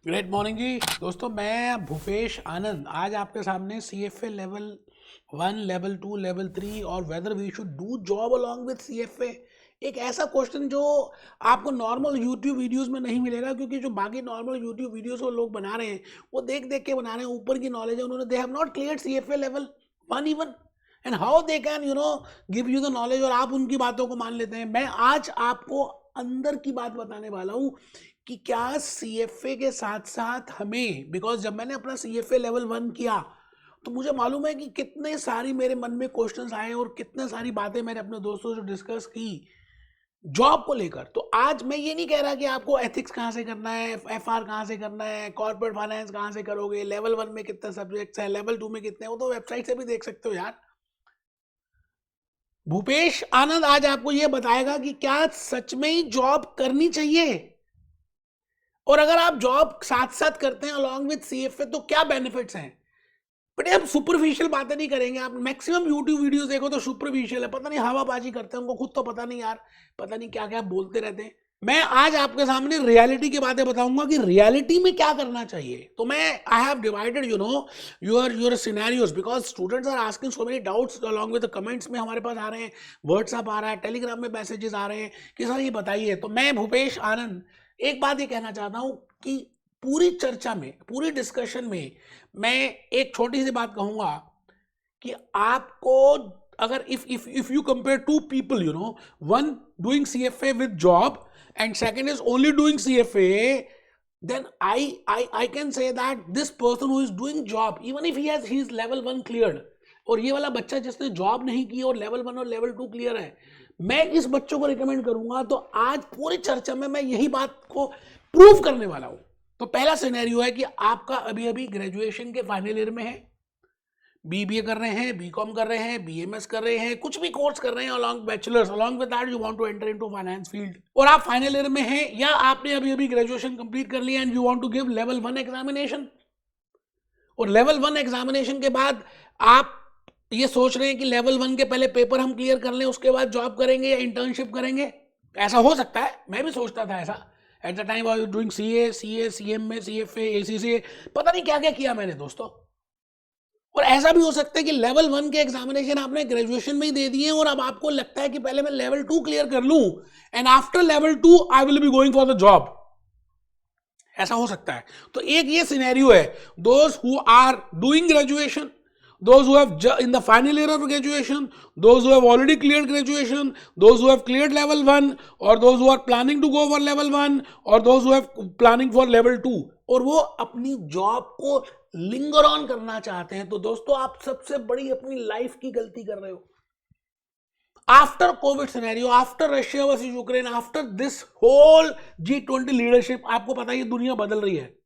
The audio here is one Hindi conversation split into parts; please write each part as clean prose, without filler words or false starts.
ग्रेट मॉर्निंग जी दोस्तों, मैं भूपेश आनंद आज आपके सामने CFA लेवल 1, लेवल 2, लेवल 3 और whether we should do job along with CFA। एक ऐसा क्वेश्चन जो आपको नॉर्मल यूट्यूब वीडियोस में नहीं मिलेगा, क्योंकि जो बाकी नॉर्मल यूट्यूब वीडियोस वो लोग बना रहे हैं वो देख देख के बना रहे हैं, ऊपर की नॉलेज है उन्होंने, they have not cleared CFA level 1 even, and how they can give you the knowledge, और आप उनकी बातों को मान लेते हैं। मैं आज आपको अंदर की बात बताने वाला हूँ कि क्या CFA के साथ साथ हमें, बिकॉज जब मैंने अपना CFA लेवल 1 किया तो मुझे मालूम है कि कितने सारी मेरे मन में क्वेश्चंस आए और कितने सारी बातें मैंने अपने दोस्तों से डिस्कस की जॉब को लेकर। तो आज मैं ये नहीं कह रहा कि आपको एथिक्स कहाँ से करना है, FR कहाँ से करना है, कॉर्पोरेट फाइनेंस कहाँ से करोगे, लेवल 1 में कितने सब्जेक्ट्स हैं, लेवल 2 में कितने, वो तो वेबसाइट से भी देख सकते हो यार। भूपेश आनंद आज आपको ये बताएगा कि क्या सच में ही जॉब करनी चाहिए, और अगर आप जॉब साथ साथ करते हैं अलॉन्ग विद CFA तो क्या बेनिफिट्स हैं। बट हम सुपरफिशियल बातें नहीं करेंगे। आप मैक्सिमम यूट्यूब वीडियोस देखो तो सुपरफिशियल है, पता नहीं हवाबाजी करते हैं, उनको खुद तो पता नहीं यार, पता नहीं क्या क्या बोलते रहते हैं। मैं आज आपके सामने रियलिटी की बातें बताऊंगा कि रियलिटी में क्या करना चाहिए। तो मैं I have divided your scenarios, because students are asking so many doubts along with the comments में हमारे पास आ रहे हैं, व्हाट्सएप आ रहा है, टेलीग्राम में मैसेजेस आ रहे हैं कि सर ये बताइए। तो मैं भूपेश आनंद एक बात ये कहना चाहता हूं कि पूरी चर्चा में, पूरी डिस्कशन में मैं एक छोटी सी बात कहूंगा कि आपको अगर if you compare to people, one doing CFA with job and second is only doing CFA, then I can say that this person who is doing job, even if he is level 1 cleared, और ये वाला बच्चा जिसने जॉब नहीं की और लेवल 1 और लेवल 2 क्लियर है, मैं इस बच्चों को रिकमेंड करूंगा। तो आज पूरी चर्चा में मैं यही बात को प्रूव करने वाला हूं। तो पहला सिनेरियो है कि आपका अभी अभी ग्रेजुएशन के फाइनल ईयर में है, BBA कर रहे हैं, BCom कर रहे हैं, BMS कर रहे हैं, कुछ भी कोर्स कर रहे हैं along bachelors, along with that you want to enter into finance field, और आप फाइनल ईयर में हैं या आपने अभी अभी ग्रेजुएशन कंप्लीट कर लिया and you want to give level 1 examination, और लेवल 1 एग्जामिनेशन के बाद आप ये सोच रहे हैं कि लेवल 1 के पहले पेपर हम क्लियर कर लें, उसके बाद जॉब करेंगे या इंटर्नशिप करेंगे। ऐसा हो सकता है, मैं भी सोचता था ऐसा at the time I was doing CA, CMA, CFA, ACCA, पता नहीं क्या क्या किया मैंने दोस्तों। और ऐसा भी हो सकता है कि लेवल 1 के एग्जामिनेशन आपने ग्रेजुएशन में ही दे दिए और अब आपको लगता है कि पहले मैं लेवल 2 क्लियर कर लूं and after level 2 I will be going for the job. ऐसा हो सकता है। तो एक ये सिनेरियो है, those who are doing graduation, those who have in the final year of graduation, those who have already cleared graduation, those who have cleared level 1, or those who are planning to go for level 1, or those who have planning for level 2, और वो अपनी जॉब को लिंगर ऑन करना चाहते हैं। तो दोस्तों आप सबसे बड़ी अपनी लाइफ की गलती कर रहे हो। After COVID scenario, after Russia versus Ukraine, after this whole G20 leadership, आपको पता है दुनिया बदल रही है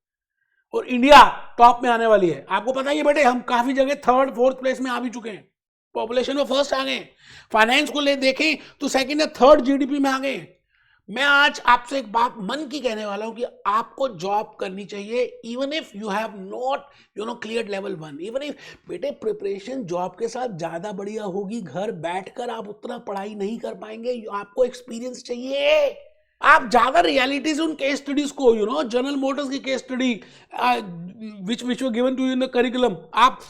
और इंडिया टॉप में आने वाली है। आपको पता ही है बेटे, हम काफी जगह 3rd 4th प्लेस में आ भी चुके हैं, पॉपुलेशन में फर्स्ट आ गए, फाइनेंस को ले देखें तो 2nd या 3rd GDP में आ गए। मैं आज आपसे एक बात मन की कहने वाला हूं कि आपको जॉब करनी चाहिए, even if you have not cleared level 1, even if बेटे प्रिपरेशन जॉब के साथ ज्यादा बढ़िया होगी। घर बैठकर आप उतना पढ़ाई नहीं कर पाएंगे, आपको एक्सपीरियंस चाहिए। आप ज्यादा रियलिटीज उन केस स्टडीज को, जनरल मोटर्स की case study which were given to in the curriculum, आप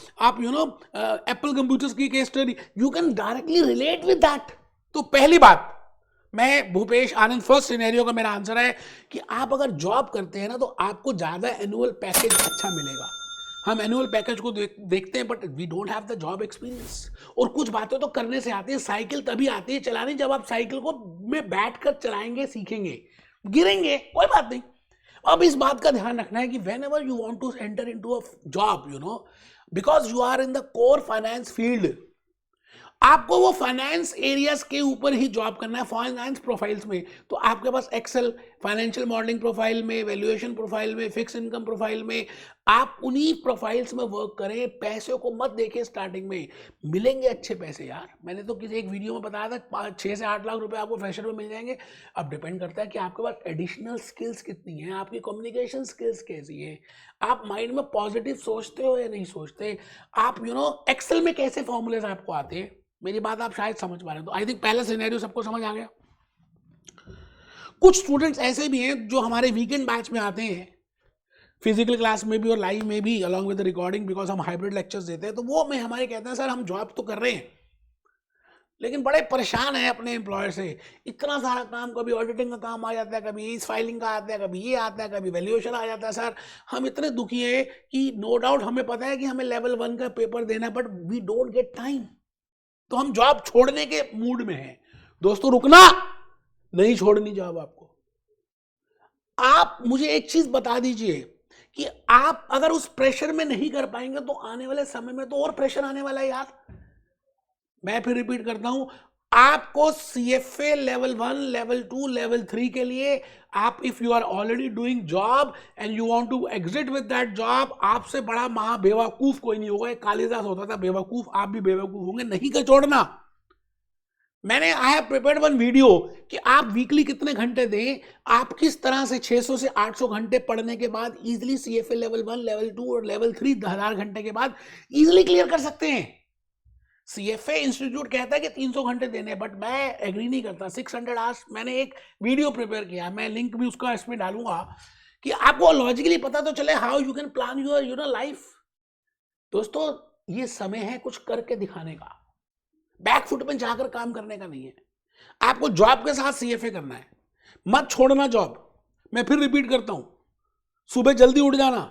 एप्पल कंप्यूटर्स की case study, you can directly relate with that. तो पहली बात, मैं भूपेश आनंद, फर्स्ट सिनेरियो का मेरा आंसर है कि आप अगर जॉब करते हैं ना तो आपको ज्यादा एनुअल पैकेज अच्छा मिलेगा। हम एनुअल पैकेज को देखते हैं but we don't have the job experience. और कुछ बातें तो करने से आती है, साइकिल तभी आती है चलानी जब आप साइकिल को में बैठकर चलाएंगे, सीखेंगे, गिरेंगे कोई बात नहीं। अब इस बात का ध्यान रखना है कि whenever you want to enter in to a job, because you are in the core finance field, आपको वो फाइनेंस एरियाज के ऊपर ही जॉब करना है, फाइनेंस प्रोफाइल्स में। तो आपके पास एक्सेल, फाइनेंशियल मॉडलिंग प्रोफाइल में, वैल्यूएशन प्रोफाइल में, फिक्स इनकम प्रोफाइल में, आप उन्हीं प्रोफाइल्स में वर्क करें। पैसे को मत देखें, स्टार्टिंग में मिलेंगे अच्छे पैसे यार। मैंने तो किसी एक वीडियो में बताया था 6 से 8 लाख रुपए आपको फ्रेशर में मिल जाएंगे। अब डिपेंड करता है कि आपके पास एडिशनल स्किल्स कितनी है, आपकी कम्युनिकेशन स्किल्स कैसी है, आप माइंड में पॉजिटिव सोचते हो या नहीं सोचते, आप एक्सेल में कैसे फॉर्मूलेज आपको आते हैं। मेरी बात आप शायद समझ पा रहे हो। तो आई थिंक पहला सिनेरियो सबको समझ आ गया। कुछ स्टूडेंट्स ऐसे भी हैं जो हमारे वीकेंड बैच में आते हैं, फिजिकल क्लास में भी और लाइव में भी अलॉन्ग विद रिकॉर्डिंग, बिकॉज हम हाइब्रिड लेक्चर्स देते हैं। तो वो में हमारे कहते हैं सर हम जॉब तो कर रहे हैं लेकिन बड़े परेशान हैं अपने एम्प्लॉयर से, इतना सारा काम, कभी ऑडिटिंग का काम आ जाता है, कभी इस फाइलिंग का आता है, कभी ये आता है, कभी वैल्यूएशन आ जाता है। सर हम इतने दुखी हैं कि नो डाउट हमें पता है कि हमें लेवल 1 का पेपर देना है, but we don't get time. तो हम जॉब छोड़ने के मूड में हैं। दोस्तों रुकना नहीं, छोड़नी जॉब आपको। आप मुझे एक चीज बता दीजिए कि आप अगर उस प्रेशर में नहीं कर पाएंगे तो आने वाले समय में तो और प्रेशर आने वाला है यार। मैं फिर रिपीट करता हूं, आपको सीएफए लेवल 1, लेवल 2, लेवल 3 के लिए आप if you are already doing job and you want to exit with that job, आपसे बड़ा महा बेवकूफ कोई नहीं होगा। कालिदास होता था बेवकूफ, आप भी बेवकूफ होंगे, नहीं कर छोड़ना। मैंने I have prepared one video कि आप वीकली कितने घंटे दें, आप किस तरह से 600 से 800 घंटे पढ़ने के बाद इजीली सीएफए लेवल 1, लेवल 2 और लेवल 3 1000 घंटे के बाद इजीली क्लियर कर सकते हैं। सीएफए इंस्टीट्यूट कहता है कि 300 घंटे देने, बट मैं एग्री नहीं करता। 600 आवर्स मैंने एक वीडियो प्रिपेयर किया, मैं लिंक भी उसका इसमें डालूंगा कि आपको लॉजिकली पता तो चले how you can plan your life. दोस्तों ये समय है कुछ करके दिखाने का, बैकफुट में जाकर काम करने का नहीं है। आपको जॉब के साथ सीएफए करना है, मत छोड़ना जॉब। मैं फिर रिपीट करता हूं, सुबह जल्दी उठ जाना,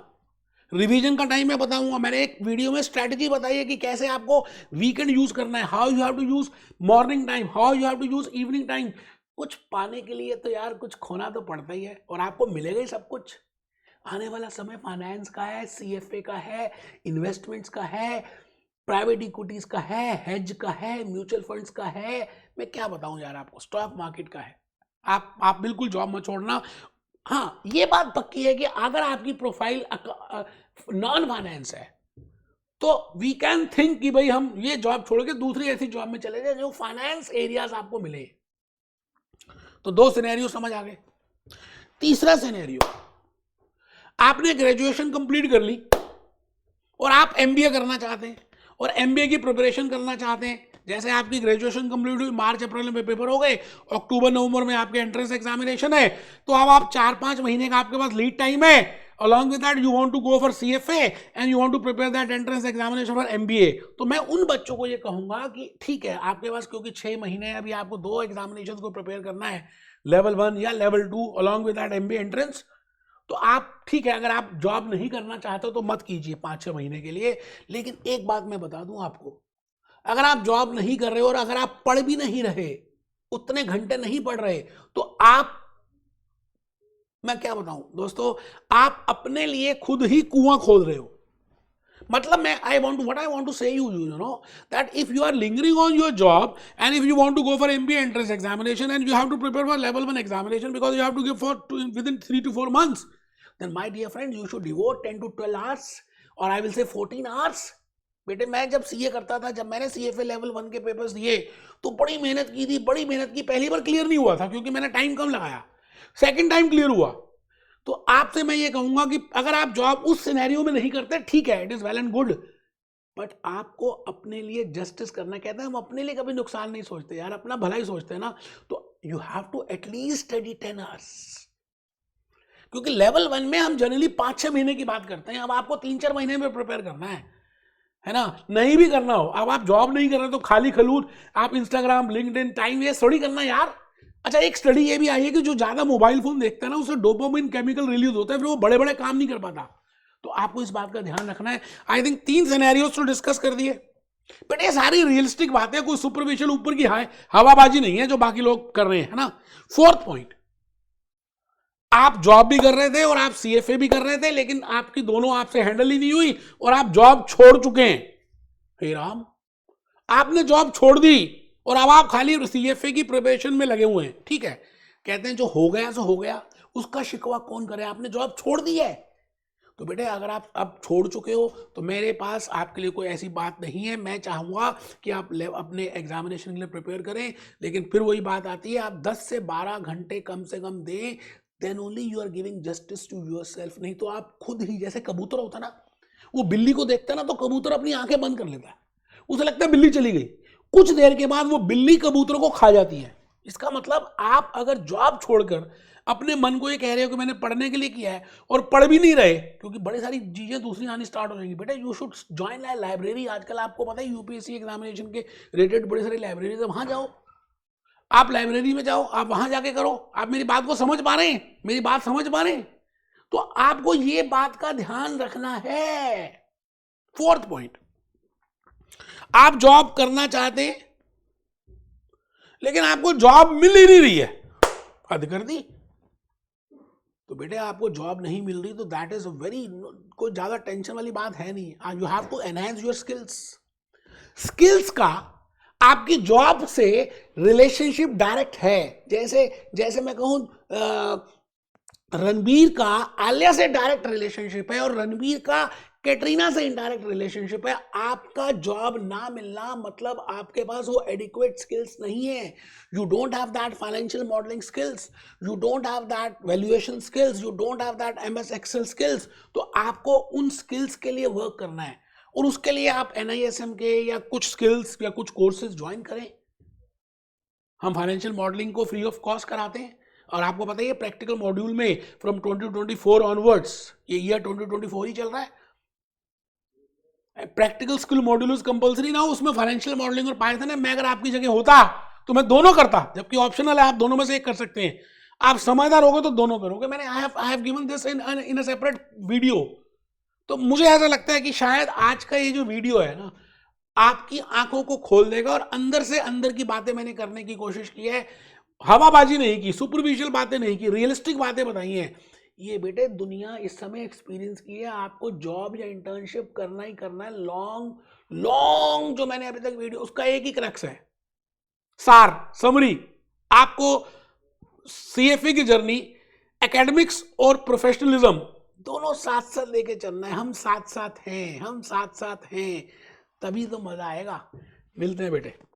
रिवीजन का टाइम मैं बताऊंगा। मैंने एक वीडियो में स्ट्रैटेजी बताई है कि कैसे आपको वीकेंड यूज करना है, how you have to use morning time, how you have to use evening time. कुछ पाने के लिए तो यार कुछ खोना तो पड़ता ही है, और आपको मिलेगा ही सब कुछ। आने वाला समय फाइनेंस का है, सीएफए का है, इन्वेस्टमेंट्स का है, प्राइवेट इक्विटीज का है, हेज का है, म्यूचुअल फंड्स का है, मैं क्या बताऊं यार आपको, स्टॉक मार्केट का है। आप बिल्कुल जॉब मत छोड़ना। हाँ ये बात पक्की है कि अगर आपकी प्रोफाइल नॉन फाइनेंस है तो वी कैन थिंक कि भाई हम ये जॉब छोड़ के दूसरी ऐसी जॉब में चले जाए जो फाइनेंस एरियाज आपको मिले। तो 2 सिनेरियो समझ आ गए। तीसरा सिनेरियो, आपने ग्रेजुएशन कंप्लीट कर ली और आप एमबीए करना चाहते हैं और एमबीए की प्रिपरेशन करना चाहते हैं। जैसे आपकी ग्रेजुएशन कंप्लीट हुई, मार्च अप्रैल में पेपर हो गए, अक्टूबर नवंबर में आपके एंट्रेंस एग्जामिनेशन है, तो अब आप 4-5 महीने का आपके पास लीड टाइम है। Along with that, you want to go for CFA and you want to prepare that entrance examination for MBA। तो मैं उन बच्चों को ये कहूंगा कि ठीक है, आपके पास क्योंकि 6 महीने अभी आपको 2 एग्जामिनेशन को प्रिपेयर करना है, लेवल 1 या level 2 along with that MBA entrance. तो आप ठीक है, अगर आप जॉब नहीं करना चाहते हो तो मत कीजिए 5-6 महीने के लिए। लेकिन एक बात मैं बता दूं आपको, अगर आप जॉब नहीं कर रहे हो और अगर आप पढ़ भी नहीं रहे, उतने घंटे नहीं पढ़ रहे, तो आप, मैं क्या बताऊं दोस्तों, आप अपने लिए खुद ही कुआं खोद रहे हो। मतलब मैं what I want to say you know that if you are lingering on your job and if you want to go for MBA entrance examination and you have to prepare for level 1 examination because you have to give within 3 to 4 months, then my dear friend you should devote 10 to 12 hours or I will say 14 hours। बेटे मैं जब सीए करता था, जब मैंने सीएफए लेवल 1 के पेपर्स दिए तो बड़ी मेहनत की थी, बड़ी मेहनत की। पहली बार क्लियर नहीं हुआ था क्योंकि मैंने टाइम कम लगाया, सेकंड टाइम क्लियर हुआ। तो आपसे मैं ये कहूंगा कि अगर आप जॉब उस सिनेरियो में नहीं करते, ठीक है, it is well and good, but आपको अपने लिए जस्टिस करना। कहते हैं हम अपने लिए कभी नुकसान नहीं सोचते यार, अपना भला ही सोचते हैं ना। तो you have to at least study 10 hours, क्योंकि लेवल 1 में हम जनरली 5-6 महीने की बात करते हैं। अब आपको 3-4 महीने में प्रिपेयर करना है ना। नहीं भी करना हो, अब आप जॉब नहीं कर रहे तो खाली खलूट आप इंस्टाग्राम, लिंक्डइन, टाइम वेस्ट थोड़ी करना यार। अच्छा, एक स्टडी ये भी आई है कि जो ज्यादा मोबाइल फोन देखता है ना, उससे डोपामिन केमिकल रिलीज होता है, फिर वो बड़े बड़े काम नहीं कर पाता। तो आपको इस बात का ध्यान रखना है। आई थिंक 3 सिनेरियोस तो डिस्कस कर दिए, बट ये सारी रियलिस्टिक बातें, कोई सुपरफिशियल ऊपर की हवाबाजी नहीं है जो बाकी लोग कर रहे हैं, है ना। 4th पॉइंट, आप जॉब भी कर रहे थे और आप सीएफए भी कर रहे थे, लेकिन आपकी दोनों आपसे हैंडल ही नहीं हुई और आप जॉब छोड़ चुके हैं। हे राम, आपने जॉब छोड़ दी और अब आप खाली सीएफए की प्रिपरेशन में लगे हुए हैं। ठीक है, कहते हैं जो हो गया सो हो गया, उसका शिकवा कौन करे, आपने जॉब छोड़ दी है। तो बेटे अगर आप अब छोड़ चुके हो तो मेरे पास आपके लिए कोई ऐसी बात नहीं है। मैं चाहूँगा कि आप अपने एग्जामिनेशन के लिए प्रिपेयर करें, लेकिन फिर वही बात आती है, आप 10 से 12 घंटे कम से कम दें, then only you are giving justice to yourself. नहीं तो आप खुद ही, जैसे कबूतर होता ना, वो बिल्ली को देखता है ना, तो कबूतर अपनी आंखें बंद कर लेता है, उसे लगता है बिल्ली चली गई, कुछ देर के बाद वो बिल्ली कबूतर को खा जाती है। इसका मतलब आप अगर जॉब छोड़कर अपने मन को ये कह रहे हो कि मैंने पढ़ने के लिए किया है और पढ़ भी नहीं रहे, क्योंकि बड़ी सारी चीजें दूसरी आनी स्टार्ट हो जाएंगी। बेटा यू शुड ज्वाइन लाइब्रेरी। आजकल आपको पता है यूपीएससी एग्जामिनेशन के रिलेटेड बड़ी सारी लाइब्रेरीज है, वहां जाओ, आप लाइब्रेरी में जाओ, आप वहां जाके करो। आप मेरी बात को समझ पा रहे हैं? मेरी बात समझ पा रहे हैं? तो आपको ये बात का ध्यान रखना है। फोर्थ पॉइंट, आप जॉब करना चाहते हैं लेकिन आपको जॉब मिल ही नहीं रही है, हद कर दी। तो बेटे आपको जॉब नहीं मिल रही तो दैट इज वेरी, कोई ज्यादा टेंशन वाली बात है नहीं। You have to enhance your skills. Skills का आपकी जॉब से रिलेशनशिप डायरेक्ट है। जैसे जैसे मैं कहूं रणबीर का आलिया से डायरेक्ट रिलेशनशिप है और रणबीर का कैटरीना से इनडायरेक्ट रिलेशनशिप है। आपका जॉब ना मिलना मतलब आपके पास वो एडिक्वेट स्किल्स नहीं है। You don't have that financial modelling skills, you don't have that valuation skills, you don't have that MS Excel skills. तो आपको उन स्किल्स के लिए वर्क करना है और उसके लिए आप NISM के या कुछ स्किल्स या कुछ कोर्सेज ज्वाइन करें। हम फाइनेंशियल मॉडलिंग को फ्री ऑफ कॉस्ट कराते हैं और आपको पता है प्रैक्टिकल मॉड्यूल में फ्रॉम 2024 ऑनवर्ड्स, ये ईयर 2024 ही चल रहा है, प्रैक्टिकल स्किल मॉड्यूल कंपलसरी ना हो, उसमें फाइनेंशियल मॉडलिंग और पाइथन है। मैं अगर आपकी जगह होता तो मैं दोनों करता, जबकि ऑप्शनल है, आप दोनों में से एक कर सकते हैं। आप समझदार होगे तो दोनों करोगे। मैंने I have given this in a separate video. तो मुझे ऐसा लगता है कि शायद आज का ये जो वीडियो है ना, आपकी आंखों को खोल देगा और अंदर से अंदर की बातें मैंने करने की कोशिश की है। हवाबाजी नहीं की, सुपरफिशियल बातें नहीं की, रियलिस्टिक बातें बताई हैं। ये बेटे दुनिया इस समय एक्सपीरियंस की है, आपको जॉब या इंटर्नशिप करना ही करना है। लॉन्ग लॉन्ग जो मैंने अभी तक वीडियो, उसका एक ही क्रक्स है, सार समरी। आपको CFA की जर्नी, एकेडमिक्स और प्रोफेशनलिज्म दोनों साथ साथ लेके चलना है। हम साथ साथ हैं, हम साथ साथ हैं, तभी तो मजा आएगा। मिलते हैं बेटे।